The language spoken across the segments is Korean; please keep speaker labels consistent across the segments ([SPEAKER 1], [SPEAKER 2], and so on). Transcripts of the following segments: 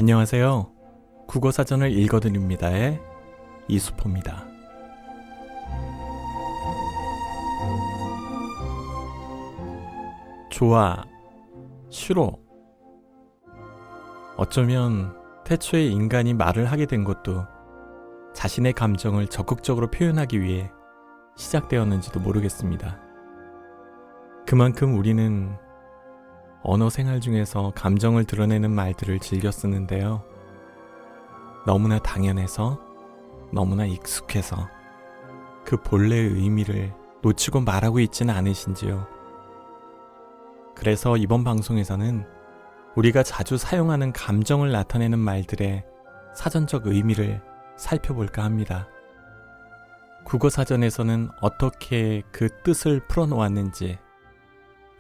[SPEAKER 1] 안녕하세요. 국어사전을 읽어드립니다의 이수포입니다. 좋아, 싫어. 어쩌면 태초에 인간이 말을 하게 된 것도 자신의 감정을 적극적으로 표현하기 위해 시작되었는지도 모르겠습니다. 그만큼 우리는 언어 생활 중에서 감정을 드러내는 말들을 즐겨 쓰는데요. 너무나 당연해서, 너무나 익숙해서 그 본래의 의미를 놓치고 말하고 있지는 않으신지요. 그래서 이번 방송에서는 우리가 자주 사용하는 감정을 나타내는 말들의 사전적 의미를 살펴볼까 합니다. 국어사전에서는 어떻게 그 뜻을 풀어놓았는지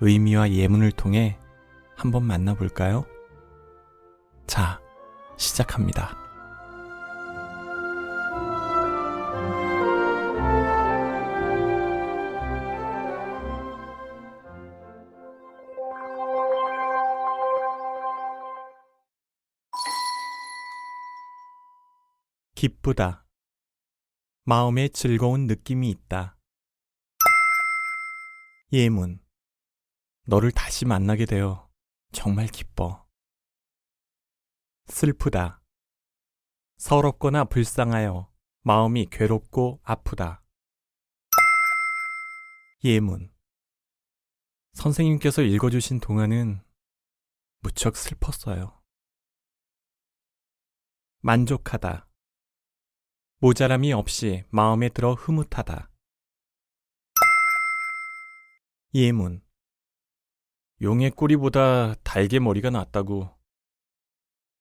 [SPEAKER 1] 의미와 예문을 통해 한번 만나볼까요? 자, 시작합니다. 기쁘다. 마음에 즐거운 느낌이 있다. 예문. 너를 다시 만나게 되어 정말 기뻐. 슬프다. 서럽거나 불쌍하여 마음이 괴롭고 아프다. 예문. 선생님께서 읽어주신 동안은 무척 슬펐어요. 만족하다. 모자람이 없이 마음에 들어 흐뭇하다. 예문. 용의 꼬리보다 달개 머리가 낫다고.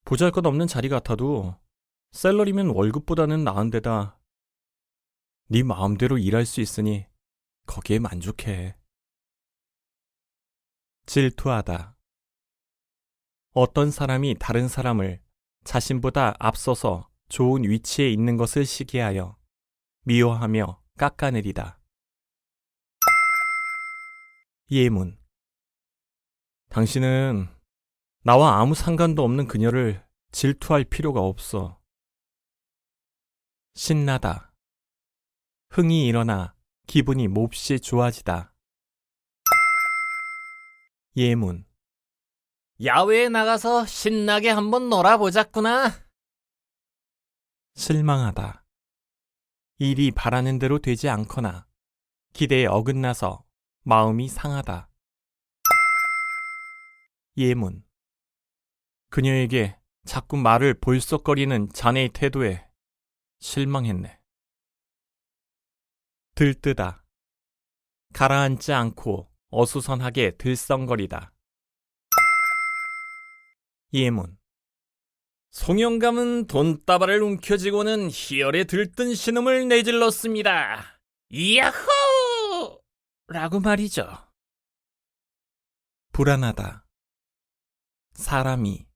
[SPEAKER 1] 보잘것없는 자리 같아도 샐러리면 월급보다는 나은 데다 네 마음대로 일할 수 있으니 거기에 만족해. 질투하다. 어떤 사람이 다른 사람을 자신보다 앞서서 좋은 위치에 있는 것을 시기하여 미워하며 깎아내리다. 예문. 당신은 나와 아무 상관도 없는 그녀를 질투할 필요가 없어. 신나다. 흥이 일어나 기분이 몹시 좋아지다. 예문.
[SPEAKER 2] 야외에 나가서 신나게 한번 놀아보자꾸나.
[SPEAKER 1] 실망하다. 일이 바라는 대로 되지 않거나 기대에 어긋나서 마음이 상하다. 예문. 그녀에게 자꾸 말을 볼썩거리는 자네의 태도에 실망했네. 들뜨다. 가라앉지 않고 어수선하게 들썽거리다. 예문.
[SPEAKER 2] 송영감은 돈다발을 움켜쥐고는 희열에 들뜬 신음을 내질렀습니다. 야호! 라고 말이죠.
[SPEAKER 1] 불안하다. 사람이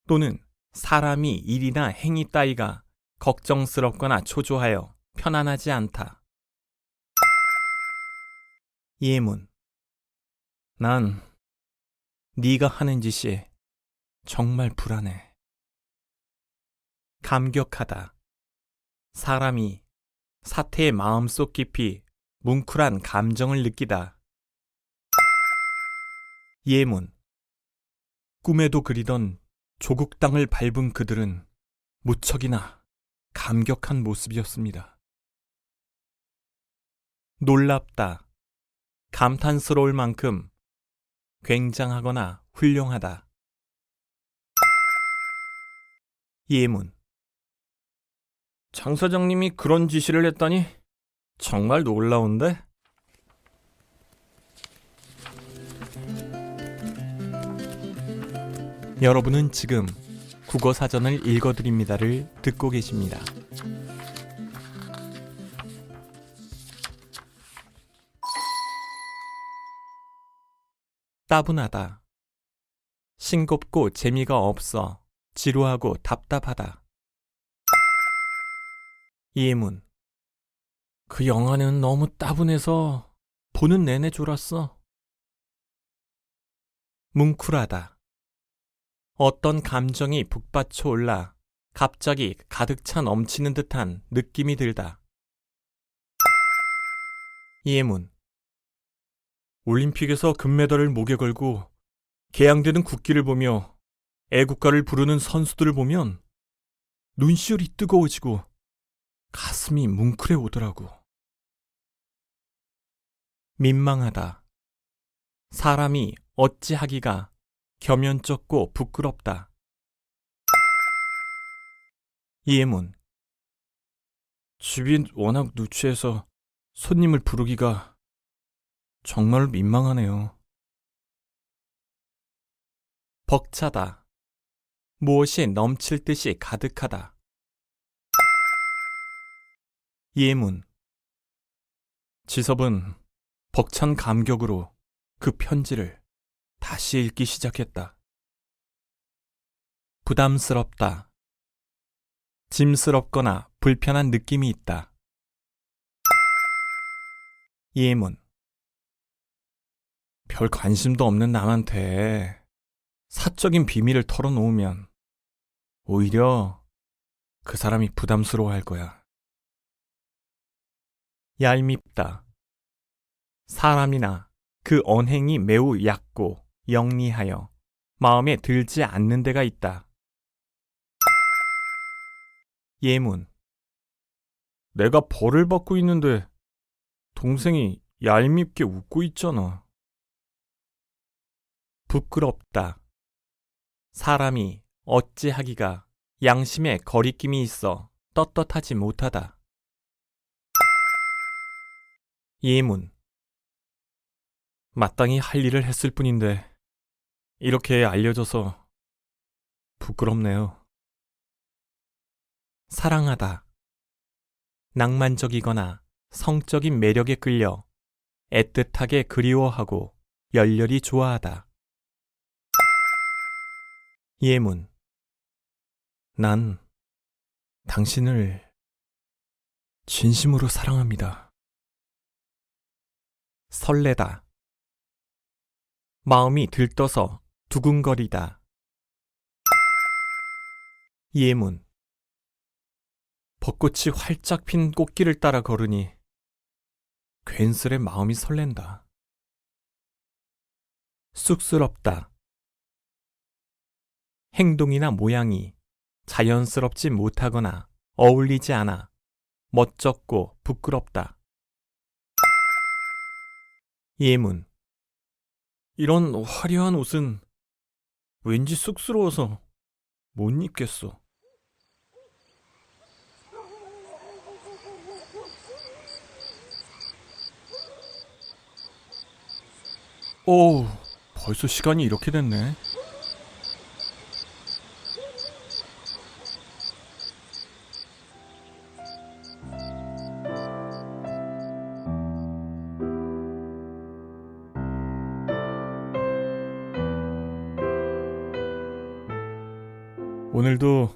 [SPEAKER 1] 또는 사람이 일이나 행위 따위가 걱정스럽거나 초조하여 편안하지 않다. 예문. 난 네가 하는 짓이 정말 불안해. 감격하다. 사람이 사태의 마음속 깊이 뭉클한 감정을 느끼다. 예문. 꿈에도 그리던 조국 땅을 밟은 그들은 무척이나 감격한 모습이었습니다. 놀랍다. 감탄스러울 만큼 굉장하거나 훌륭하다. 예문. 장 사장님이 그런 지시를 했다니 정말 놀라운데? 여러분은 지금 국어사전을 읽어드립니다를 듣고 계십니다. 따분하다. 싱겁고 재미가 없어 지루하고 답답하다. 예문. 그 영화는 너무 따분해서 보는 내내 졸았어. 뭉클하다. 어떤 감정이 북받쳐 올라 갑자기 가득 차 넘치는 듯한 느낌이 들다. 예문. 올림픽에서 금메달을 목에 걸고 개양되는 국기를 보며 애국가를 부르는 선수들을 보면 눈시울이 뜨거워지고 가슴이 뭉클해 오더라고. 민망하다. 사람이 어찌하기가 겸연쩍고 부끄럽다. 예문. 집이 워낙 누추해서 손님을 부르기가 정말 민망하네요. 벅차다. 무엇이 넘칠 듯이 가득하다. 예문. 지섭은 벅찬 감격으로 그 편지를 다시 읽기 시작했다. 부담스럽다. 짐스럽거나 불편한 느낌이 있다. 예문. 별 관심도 없는 남한테 사적인 비밀을 털어놓으면 오히려 그 사람이 부담스러워할 거야. 얄밉다. 사람이나 그 언행이 매우 얕고 영리하여 마음에 들지 않는 데가 있다. 예문. 내가 벌을 받고 있는데 동생이 얄밉게 웃고 있잖아. 부끄럽다. 사람이 어찌하기가 양심에 거리낌이 있어 떳떳하지 못하다. 예문. 마땅히 할 일을 했을 뿐인데 이렇게 알려줘서 부끄럽네요. 사랑하다. 낭만적이거나 성적인 매력에 끌려 애틋하게 그리워하고 열렬히 좋아하다. 예문. 난 당신을 진심으로 사랑합니다. 설레다. 마음이 들떠서 두근거리다. 예문. 벚꽃이 활짝 핀 꽃길을 따라 걸으니 괜스레 마음이 설렌다. 쑥스럽다. 행동이나 모양이 자연스럽지 못하거나 어울리지 않아 멋쩍고 부끄럽다. 예문. 이런 화려한 옷은 왠지 쑥스러워서 못 입겠어. 오, 벌써 시간이 이렇게 됐네. 오늘도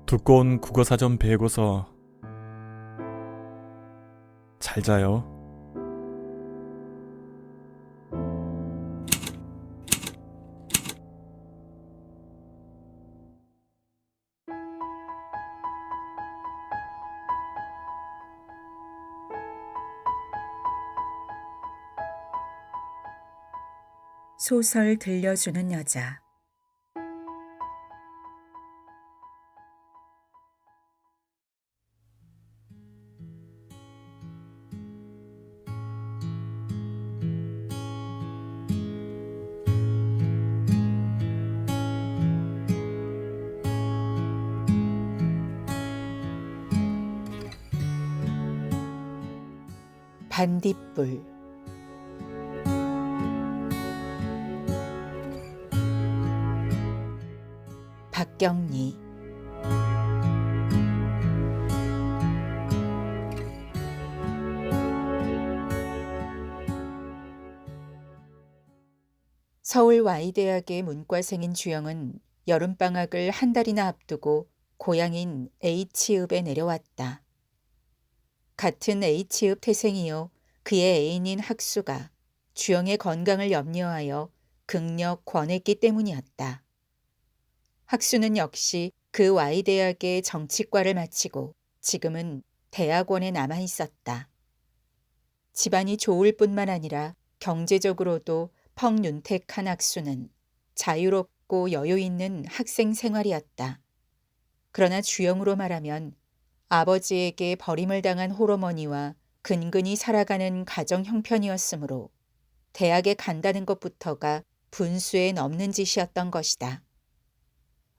[SPEAKER 1] 두꺼운 국어사전 배고서 잘 자요.
[SPEAKER 3] 소설 들려주는 여자. 반딧불. 박경리. 서울 Y대학의 문과생인 주영은 여름방학을 한 달이나 앞두고 고향인 H읍에 내려왔다. 같은 H읍 태생이요 그의 애인인 학수가 주영의 건강을 염려하여 극력 권했기 때문이었다. 학수는 역시 그 Y대학의 정치과를 마치고 지금은 대학원에 남아 있었다. 집안이 좋을 뿐만 아니라 경제적으로도 펑윤택한 학수는 자유롭고 여유 있는 학생 생활이었다. 그러나 주영으로 말하면 아버지에게 버림을 당한 홀어머니와 근근히 살아가는 가정 형편이었으므로 대학에 간다는 것부터가 분수에 넘는 짓이었던 것이다.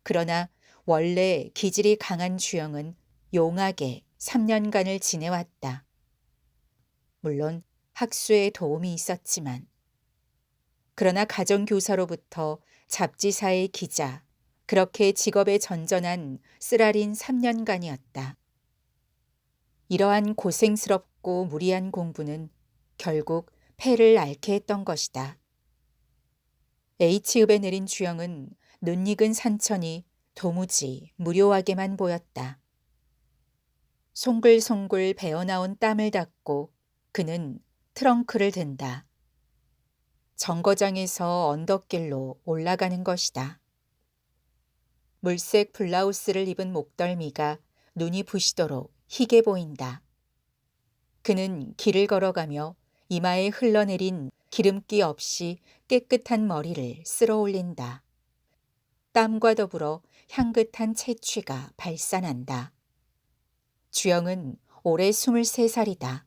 [SPEAKER 3] 그러나 원래 기질이 강한 주영은 용하게 3년간을 지내왔다. 물론 학수의 도움이 있었지만. 그러나 가정교사로부터 잡지사의 기자, 그렇게 직업에 전전한 쓰라린 3년간이었다. 이러한 고생스럽고 무리한 공부는 결국 폐를 앓게 했던 것이다. H읍에 내린 주영은 눈익은 산천이 도무지 무료하게만 보였다. 송글송글 배어나온 땀을 닦고 그는 트렁크를 든다. 정거장에서 언덕길로 올라가는 것이다. 물색 블라우스를 입은 목덜미가 눈이 부시도록 희게 보인다. 그는 길을 걸어가며 이마에 흘러내린 기름기 없이 깨끗한 머리를 쓸어 올린다. 땀과 더불어 향긋한 채취가 발산한다. 주영은 올해 23살이다.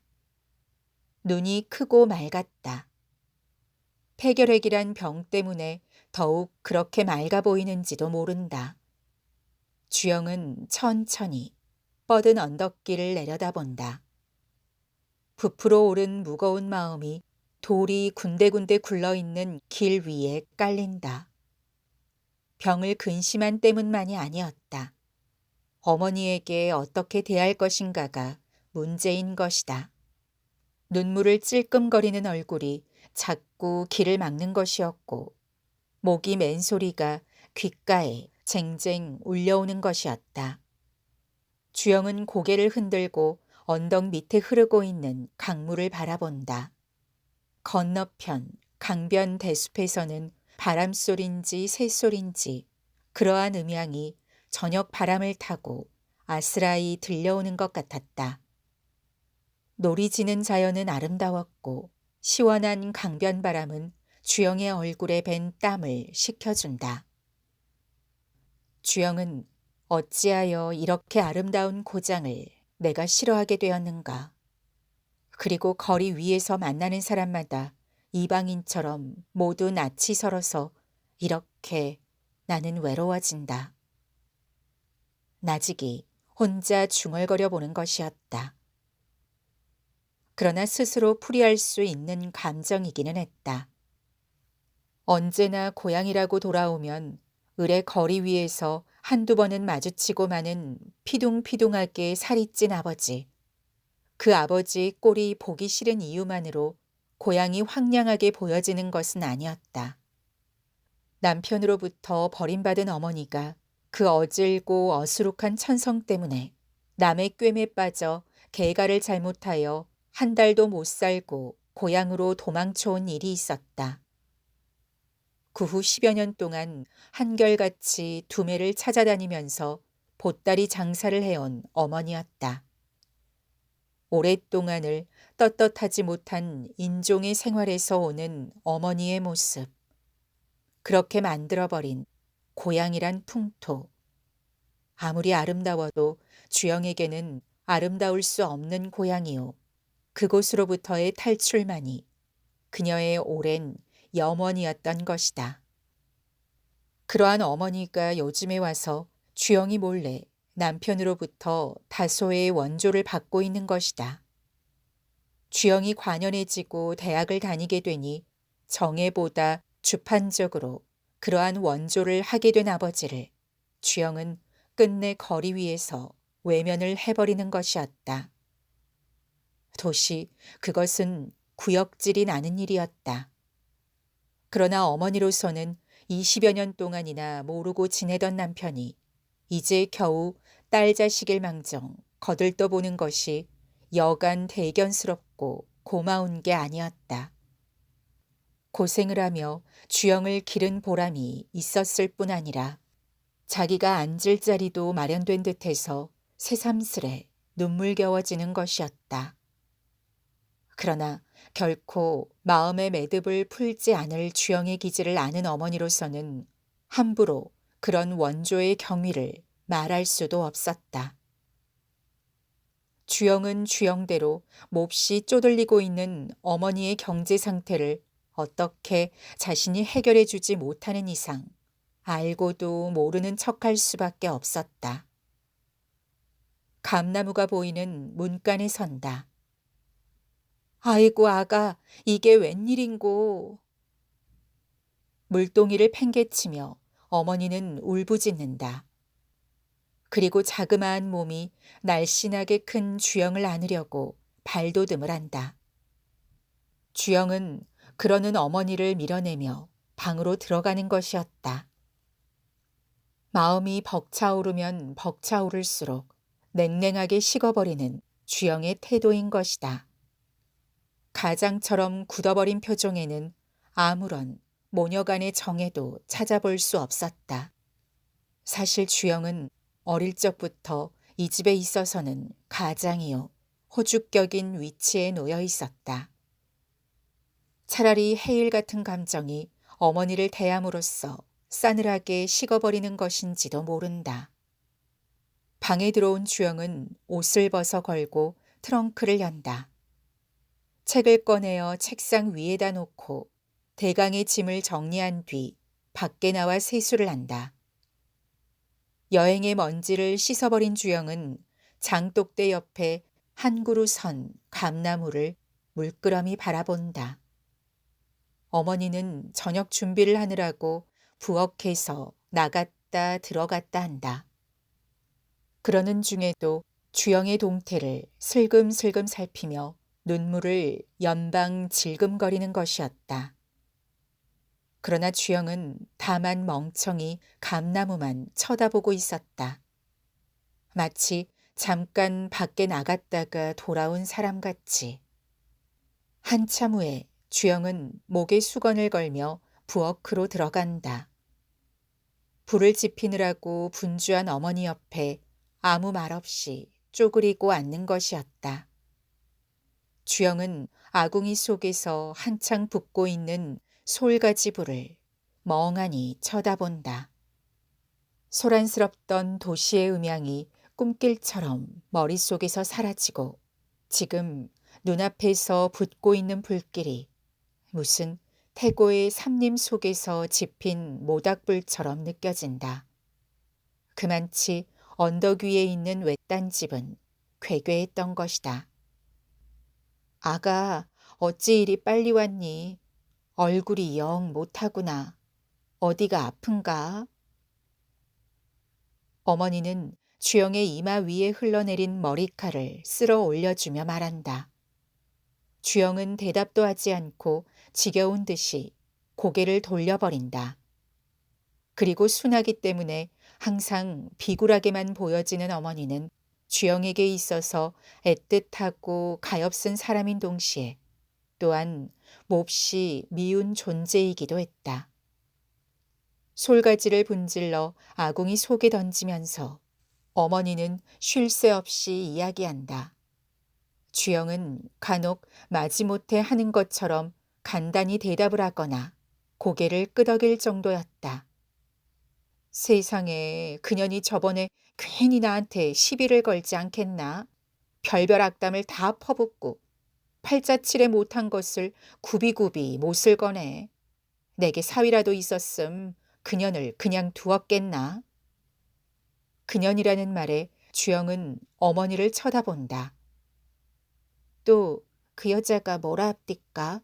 [SPEAKER 3] 눈이 크고 맑았다. 폐결핵이란 병 때문에 더욱 그렇게 맑아 보이는지도 모른다. 주영은 천천히 뻗은 언덕길을 내려다본다. 부풀어 오른 무거운 마음이 돌이 군데군데 굴러있는 길 위에 깔린다. 병을 근심한 때문만이 아니었다. 어머니에게 어떻게 대할 것인가가 문제인 것이다. 눈물을 찔끔거리는 얼굴이 자꾸 길을 막는 것이었고 목이 맨 소리가 귓가에 쟁쟁 울려오는 것이었다. 주영은 고개를 흔들고 언덕 밑에 흐르고 있는 강물을 바라본다. 건너편 강변 대숲에서는 바람소리인지 새소리인지 그러한 음향이 저녁 바람을 타고 아스라이 들려오는 것 같았다. 놀이 지는 자연은 아름다웠고 시원한 강변 바람은 주영의 얼굴에 밴 땀을 식혀준다. 주영은 어찌하여 이렇게 아름다운 고장을 내가 싫어하게 되었는가. 그리고 거리 위에서 만나는 사람마다 이방인처럼 모두 낯이 설어서 이렇게 나는 외로워진다. 나직이 혼자 중얼거려 보는 것이었다. 그러나 스스로 풀이할 수 있는 감정이기는 했다. 언제나 고향이라고 돌아오면 을의 거리 위에서 한두 번은 마주치고 마는 피둥피둥하게 살이 찐 아버지. 그 아버지 꼴이 보기 싫은 이유만으로 고향이 황량하게 보여지는 것은 아니었다. 남편으로부터 버림받은 어머니가 그 어질고 어수룩한 천성 때문에 남의 꿰매 빠져 개가를 잘못하여 한 달도 못 살고 고향으로 도망쳐온 일이 있었다. 그 후 10여 년 동안 한결같이 두매를 찾아다니면서 보따리 장사를 해온 어머니였다. 오랫동안을 떳떳하지 못한 인종의 생활에서 오는 어머니의 모습. 그렇게 만들어버린 고향이란 풍토. 아무리 아름다워도 주영에게는 아름다울 수 없는 고향이요. 그곳으로부터의 탈출만이 그녀의 오랜 염원이었던 것이다. 그러한 어머니가 요즘에 와서 주영이 몰래 남편으로부터 다소의 원조를 받고 있는 것이다. 주영이 관연해지고 대학을 다니게 되니 정예보다 주판적으로 그러한 원조를 하게 된 아버지를 주영은 끝내 거리 위에서 외면을 해버리는 것이었다. 도시 그것은 구역질이 나는 일이었다. 그러나 어머니로서는 20여 년 동안이나 모르고 지내던 남편이 이제 겨우 딸 자식일 망정 거들떠보는 것이 여간 대견스럽고 고마운 게 아니었다. 고생을 하며 주영을 기른 보람이 있었을 뿐 아니라 자기가 앉을 자리도 마련된 듯해서 새삼스레 눈물겨워지는 것이었다. 그러나 결코 마음의 매듭을 풀지 않을 주영의 기질을 아는 어머니로서는 함부로 그런 원조의 경위를 말할 수도 없었다. 주영은 주영대로 몹시 쪼들리고 있는 어머니의 경제 상태를 어떻게 자신이 해결해 주지 못하는 이상 알고도 모르는 척할 수밖에 없었다. 감나무가 보이는 문간에 선다. 아이고 아가, 이게 웬일인고. 물동이를 팽개치며 어머니는 울부짖는다. 그리고 자그마한 몸이 날씬하게 큰 주영을 안으려고 발돋움을 한다. 주영은 그러는 어머니를 밀어내며 방으로 들어가는 것이었다. 마음이 벅차오르면 벅차오를수록 냉랭하게 식어버리는 주영의 태도인 것이다. 가장처럼 굳어버린 표정에는 아무런 모녀간의 정에도 찾아볼 수 없었다. 사실 주영은 어릴 적부터 이 집에 있어서는 가장이요 호주격인 위치에 놓여 있었다. 차라리 해일 같은 감정이 어머니를 대함으로써 싸늘하게 식어버리는 것인지도 모른다. 방에 들어온 주영은 옷을 벗어 걸고 트렁크를 연다. 책을 꺼내어 책상 위에다 놓고 대강의 짐을 정리한 뒤 밖에 나와 세수를 한다. 여행의 먼지를 씻어버린 주영은 장독대 옆에 한 그루 선 감나무를 물끄러미 바라본다. 어머니는 저녁 준비를 하느라고 부엌에서 나갔다 들어갔다 한다. 그러는 중에도 주영의 동태를 슬금슬금 살피며 눈물을 연방 질금거리는 것이었다. 그러나 주영은 다만 멍청이 감나무만 쳐다보고 있었다. 마치 잠깐 밖에 나갔다가 돌아온 사람같이. 한참 후에 주영은 목에 수건을 걸며 부엌으로 들어간다. 불을 지피느라고 분주한 어머니 옆에 아무 말 없이 쪼그리고 앉는 것이었다. 주영은 아궁이 속에서 한창 붓고 있는 솔가지 불을 멍하니 쳐다본다. 소란스럽던 도시의 음향이 꿈길처럼 머릿속에서 사라지고 지금 눈앞에서 붙고 있는 불길이 무슨 태고의 삼림 속에서 지핀 모닥불처럼 느껴진다. 그만치 언덕 위에 있는 외딴 집은 괴괴했던 것이다. 아가, 어찌 이리 빨리 왔니? 얼굴이 영 못하구나. 어디가 아픈가? 어머니는 주영의 이마 위에 흘러내린 머리칼을 쓸어 올려주며 말한다. 주영은 대답도 하지 않고 지겨운 듯이 고개를 돌려버린다. 그리고 순하기 때문에 항상 비굴하게만 보여지는 어머니는 주영에게 있어서 애틋하고 가엾은 사람인 동시에 또한 몹시 미운 존재이기도 했다. 솔가지를 분질러 아궁이 속에 던지면서 어머니는 쉴 새 없이 이야기한다. 주영은 간혹 마지못해 하는 것처럼 간단히 대답을 하거나 고개를 끄덕일 정도였다. 세상에, 그년이 저번에 괜히 나한테 시비를 걸지 않겠나? 별별 악담을 다 퍼붓고 팔자칠에 못한 것을 굽이굽이 못을 거네. 내게 사위라도 있었음 그년을 그냥 두었겠나? 그년이라는 말에 주영은 어머니를 쳐다본다. 또 그 여자가 뭐라 합디까?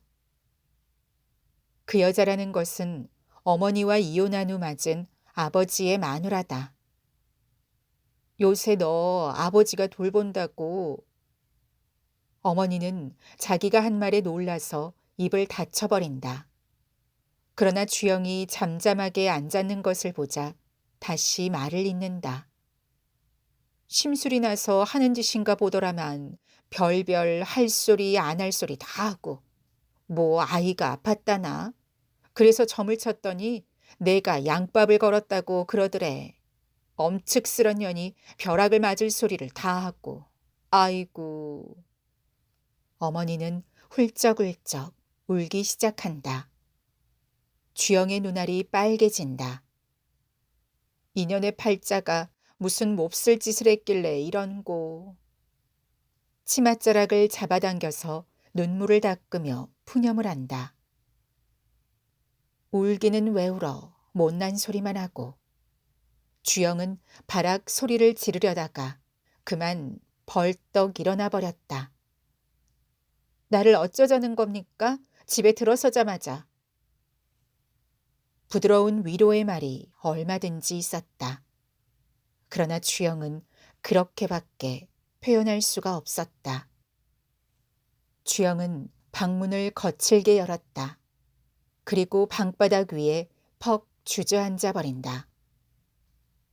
[SPEAKER 3] 그 여자라는 것은 어머니와 이혼한 후 맞은 아버지의 마누라다. 요새 너 아버지가 돌본다고. 어머니는 자기가 한 말에 놀라서 입을 닫혀버린다. 그러나 주영이 잠잠하게 앉았는 것을 보자 다시 말을 잇는다. 심술이 나서 하는 짓인가 보더라만 별별 할 소리 안 할 소리 다 하고 뭐 아이가 아팠다나 그래서 점을 쳤더니 내가 양밥을 걸었다고 그러더래. 엄측스런 년이 벼락을 맞을 소리를 다 하고. 아이고. 어머니는 훌쩍훌쩍 울기 시작한다. 주영의 눈알이 빨개진다. 이년의 팔자가 무슨 몹쓸 짓을 했길래 이런고. 치맛자락을 잡아당겨서 눈물을 닦으며 푸념을 한다. 울기는 왜 울어 못난 소리만 하고. 주영은 바락 소리를 지르려다가 그만 벌떡 일어나 버렸다. 나를 어쩌자는 겁니까? 집에 들어서자마자. 부드러운 위로의 말이 얼마든지 있었다. 그러나 주영은 그렇게밖에 표현할 수가 없었다. 주영은 방문을 거칠게 열었다. 그리고 방바닥 위에 퍽 주저앉아 버린다.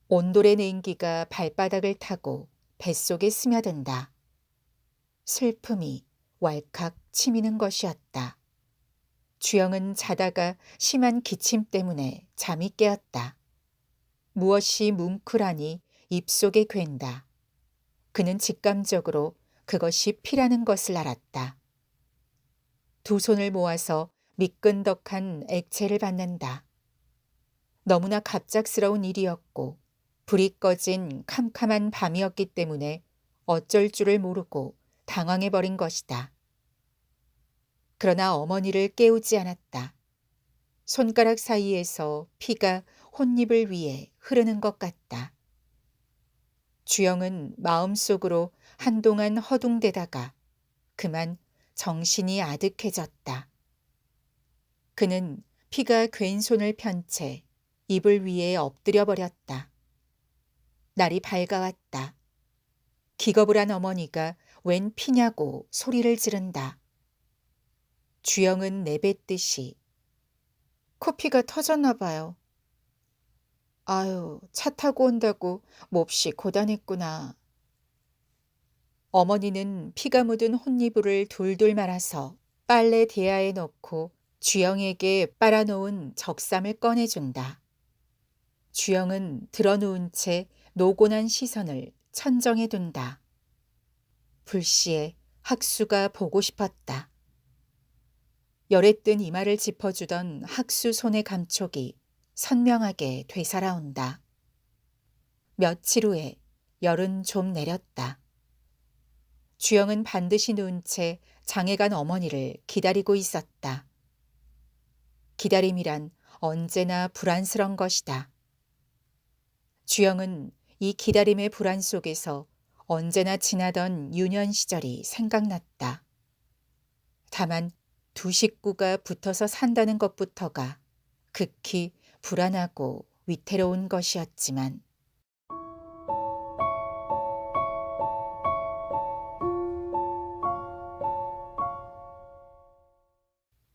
[SPEAKER 3] 온돌의 냉기가 발바닥을 타고 뱃속에 스며든다. 슬픔이 왈칵 치미는 것이었다. 주영은 자다가 심한 기침 때문에 잠이 깨었다. 무엇이 뭉클하니 입속에 괜다. 그는 직감적으로 그것이 피라는 것을 알았다. 두 손을 모아서 미끈덕한 액체를 받는다. 너무나 갑작스러운 일이었고 불이 꺼진 캄캄한 밤이었기 때문에 어쩔 줄을 모르고 당황해버린 것이다. 그러나 어머니를 깨우지 않았다. 손가락 사이에서 피가 혼입을 위해 흐르는 것 같다. 주영은 마음속으로 한동안 허둥대다가 그만 정신이 아득해졌다. 그는 피가 괜 손을 편 채 이불 위에 엎드려 버렸다. 날이 밝아왔다. 기겁을 한 어머니가 웬 피냐고 소리를 지른다. 주영은 내뱉듯이 코피가 터졌나 봐요. 아유, 차 타고 온다고 몹시 고단했구나. 어머니는 피가 묻은 혼이불을 둘둘 말아서 빨래 대야에 넣고 주영에게 빨아놓은 적삼을 꺼내준다. 주영은 드러누운 채 노곤한 시선을 천정에 둔다. 불시에 학수가 보고 싶었다. 열에 뜬 이마를 짚어주던 학수 손의 감촉이 선명하게 되살아온다. 며칠 후에 열은 좀 내렸다. 주영은 반드시 누운 채 장애간 어머니를 기다리고 있었다. 기다림이란 언제나 불안스런 것이다. 주영은 이 기다림의 불안 속에서 언제나 지나던 유년 시절이 생각났다. 다만 두 식구가 붙어서 산다는 것부터가 극히 불안하고 위태로운 것이었지만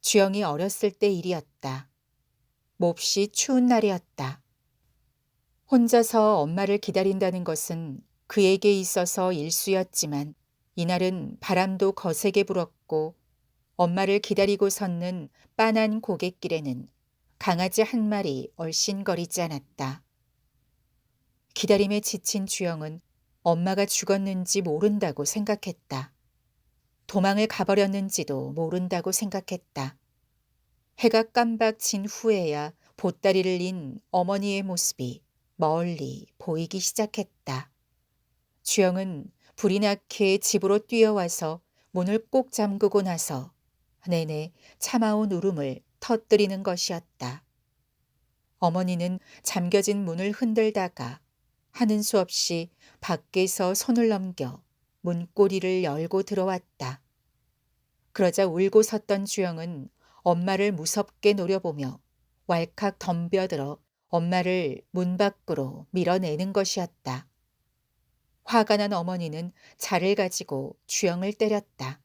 [SPEAKER 3] 주영이 어렸을 때 일이었다. 몹시 추운 날이었다. 혼자서 엄마를 기다린다는 것은 그에게 있어서 일수였지만 이날은 바람도 거세게 불었고 엄마를 기다리고 섰는 빤한 고갯길에는 강아지 한 마리 얼씬거리지 않았다. 기다림에 지친 주영은 엄마가 죽었는지 모른다고 생각했다. 도망을 가버렸는지도 모른다고 생각했다. 해가 깜박 진 후에야 보따리를 린 어머니의 모습이 멀리 보이기 시작했다. 주영은 불이 나게 집으로 뛰어와서 문을 꼭 잠그고 나서 내내 참아온 울음을 터뜨리는 것이었다. 어머니는 잠겨진 문을 흔들다가 하는 수 없이 밖에서 손을 넘겨 문고리를 열고 들어왔다. 그러자 울고 섰던 주영은 엄마를 무섭게 노려보며 왈칵 덤벼들어 엄마를 문 밖으로 밀어내는 것이었다. 화가 난 어머니는 자를 가지고 주영을 때렸다.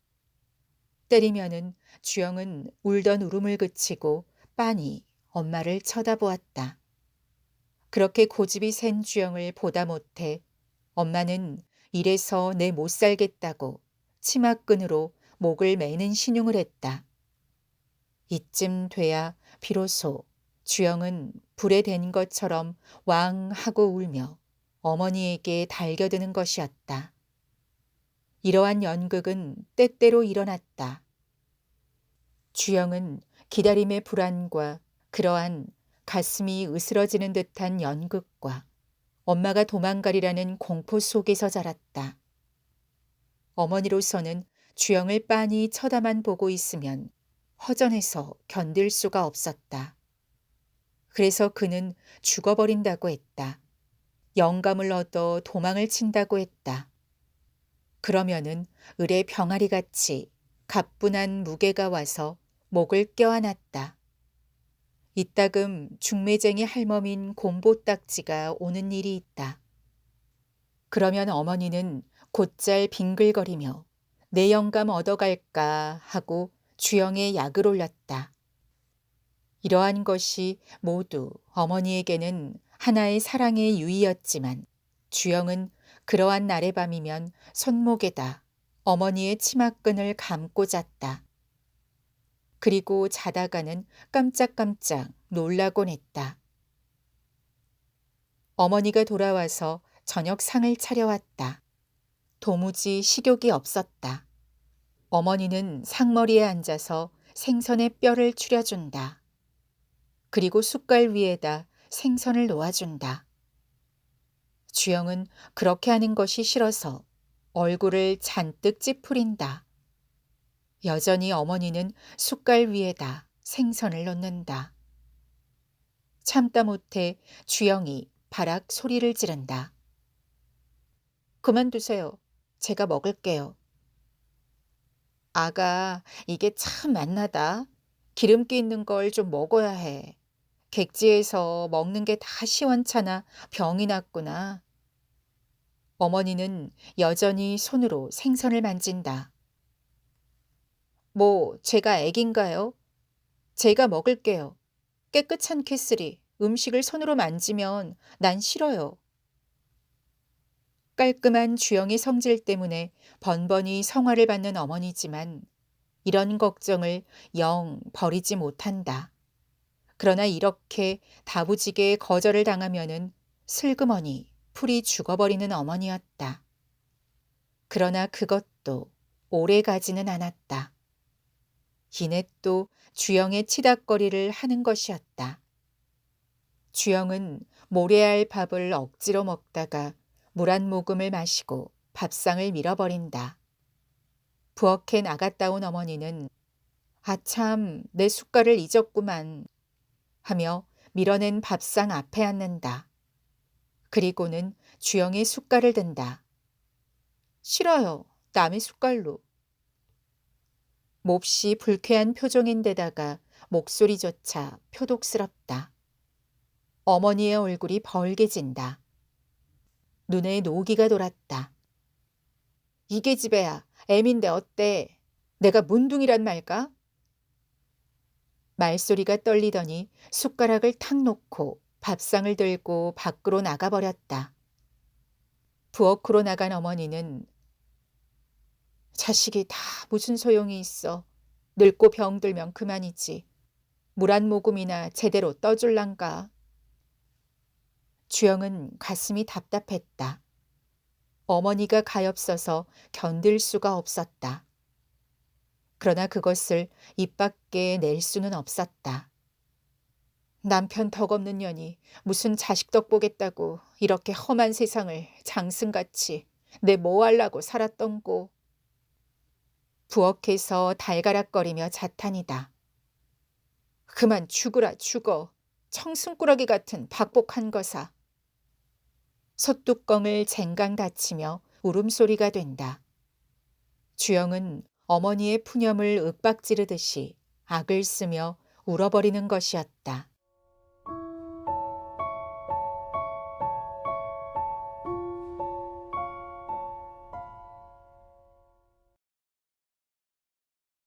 [SPEAKER 3] 때리면은 주영은 울던 울음을 그치고 빤히 엄마를 쳐다보았다. 그렇게 고집이 센 주영을 보다 못해 엄마는 이래서 내 못 살겠다고 치마끈으로 목을 매는 신용을 했다. 이쯤 돼야 비로소 주영은 불에 댄 것처럼 왕 하고 울며 어머니에게 달겨드는 것이었다. 이러한 연극은 때때로 일어났다. 주영은 기다림의 불안과 그러한 가슴이 으스러지는 듯한 연극과 엄마가 도망가리라는 공포 속에서 자랐다. 어머니로서는 주영을 빤히 쳐다만 보고 있으면 허전해서 견딜 수가 없었다. 그래서 그는 죽어버린다고 했다. 영감을 얻어 도망을 친다고 했다. 그러면은 을의 병아리같이 가뿐한 무게가 와서 목을 껴안았다. 이따금 중매쟁이 할멈인 곰보딱지가 오는 일이 있다. 그러면 어머니는 곧잘 빙글거리며 내 영감 얻어갈까 하고 주영에 약을 올렸다. 이러한 것이 모두 어머니에게는 하나의 사랑의 유의였지만 주영은 그러한 날의 밤이면 손목에다 어머니의 치마끈을 감고 잤다. 그리고 자다가는 깜짝깜짝 놀라곤 했다. 어머니가 돌아와서 저녁상을 차려왔다. 도무지 식욕이 없었다. 어머니는 상머리에 앉아서 생선의 뼈를 추려준다. 그리고 숟갈 위에다 생선을 놓아준다. 주영은 그렇게 하는 것이 싫어서 얼굴을 잔뜩 찌푸린다. 여전히 어머니는 숟갈 위에다 생선을 넣는다. 참다 못해 주영이 바락 소리를 지른다. 그만두세요. 제가 먹을게요. 아가, 이게 참 맛나다. 기름기 있는 걸 좀 먹어야 해. 객지에서 먹는 게 다 시원찮아 병이 났구나. 어머니는 여전히 손으로 생선을 만진다. 뭐 제가 애긴가요? 제가 먹을게요. 깨끗한 캐슬이 음식을 손으로 만지면 난 싫어요. 깔끔한 주영의 성질 때문에 번번이 성화를 받는 어머니지만 이런 걱정을 영 버리지 못한다. 그러나 이렇게 다부지게 거절을 당하면은 슬그머니 풀이 죽어버리는 어머니였다. 그러나 그것도 오래 가지는 않았다. 이내 또 주영의 치닥거리를 하는 것이었다. 주영은 모래알 밥을 억지로 먹다가 물 한 모금을 마시고 밥상을 밀어버린다. 부엌에 나갔다 온 어머니는 아참 내 숟갈을 잊었구만 하며 밀어낸 밥상 앞에 앉는다. 그리고는 주영의 숟갈을 든다. 싫어요. 남의 숟갈로. 몹시 불쾌한 표정인데다가 목소리조차 표독스럽다. 어머니의 얼굴이 벌게진다. 눈에 노기가 돌았다. 이게 집애야. 애민데 어때? 내가 문둥이란 말까? 말소리가 떨리더니 숟가락을 탁 놓고 밥상을 들고 밖으로 나가버렸다. 부엌으로 나간 어머니는 자식이 다 무슨 소용이 있어. 늙고 병들면 그만이지. 물 한 모금이나 제대로 떠줄란가. 주영은 가슴이 답답했다. 어머니가 가엾어서 견딜 수가 없었다. 그러나 그것을 입 밖에 낼 수는 없었다. 남편 덕없는 년이 무슨 자식 덕 보겠다고 이렇게 험한 세상을 장승같이 내 뭐 하려고 살았던고. 부엌에서 달가락거리며 자탄이다. 그만 죽으라 죽어. 청순꾸러기 같은 박복한 거사. 솥뚜껑을 쟁강 닫히며 울음소리가 된다. 주영은 어머니의 푸념을 윽박지르듯이 악을 쓰며 울어버리는 것이었다.